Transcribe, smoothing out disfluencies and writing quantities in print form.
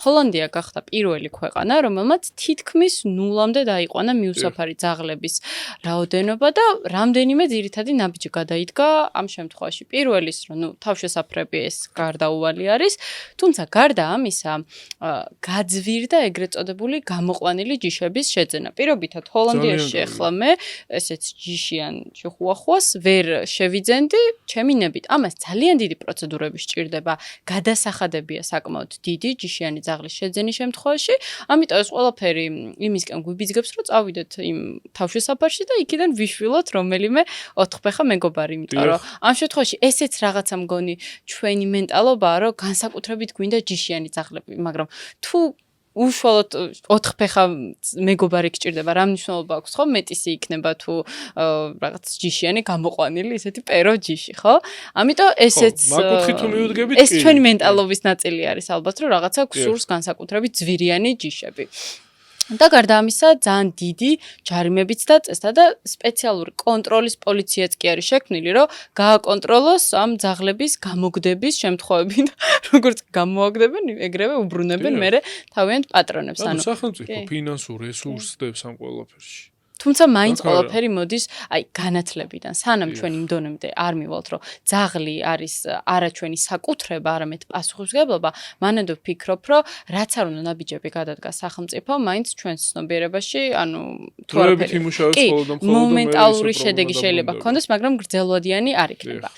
ჰოლანდია გახდა პირველი ქვეყანა, რომელმაც თითქმის ნულამდე დაიყვანა მიუსაფარი ძაღლების რაოდენობა და რამდენიმე ძირითადი ნაბიჯი გადაიდგა ამ შემთხვევაში. პირველის, რომ თავშესაფრები ეს გარდაუვალი არის, თუმცა გარდა ამისა, გაძვირდა ეგრეთ წოდებული გამოყვანილი ჯიშების შეძენა. პირობითად ჰოლანდიაში ახლა მე ესეც ჯიშიან შეხუახუას ვერ შევიძენდი, ჩემი ნებით. ამას ძალიან დიდი პროცედურები სჭირდება, გადასახადებია საკმაოდ დიდი ჯიშიანი ძაღლის შეძენის შემთხვევაში, ამიტომ ეს ყველაფერი იმისკენ გვიბიძგებს, რომ წავიდეთ იმ თავშესაფარში და იქიდან ვიშვილოთ რომელიმე ოთხფეხა მეგობარი, იმიტომ რომ ამ შემთხვევაში ესეც რაღაცა მგონი ჩვენი მენტალობაა, რომ განსაკუთრებით გვინდა ჯიშიანი ძაღლები, მაგრამ თუ უშუალოდ ოთხფეხა მეგობარი გჭირდება, რა მნიშვნელობა აქვს, ხო? მეტისი იქნება თუ რაღაც ჯიშიანი გამოყვანილი, ისეთი პერო ჯიში, ხო? ამიტომ ესეც ეს ჩვენი მენტალობის ნაწილი არის ალბათ, რომ რაღაცა გსურს განსაკუთრებით ძვირიანი ჯიშები. და გარდა ამისა, ძალიან დიდი ჯარიმებიც დაწესდა და სპეციალური კონტროლის პოლიციაც კი არის შექმნილი, რომ გააკონტროლოს ამ ძაღლების გამოგდების შემთხვევები და როგორც გამოაგდებენ, ეგრევე უბრუნებენ მერე თავიანთ პატრონებს. ანუ სახელმწიფო ფინანსურ რესურსებს ამ ყველაფერში. თუმცა მაინც ყველაფერი მოდის განათლებიდან. სანამ ჩვენ იმ დონემდე არ მივალთ, რომ ძაღლი არის არა ჩვენი საკუთრება, არამედ პასუხისმგებლობა, მანამდე ვფიქრობ, რომ რაც არ უნდა ნაბიჯები გადადგა სახელმწიფო, მაინც ჩვენს ცნობიერებაში, ანუ დროებით იმუშავებს მხოლოდ და მხოლოდ მომენტალური შედეგი შეიძლება გქონდეს, მაგრამ გრძელვადიანი არ იქნება.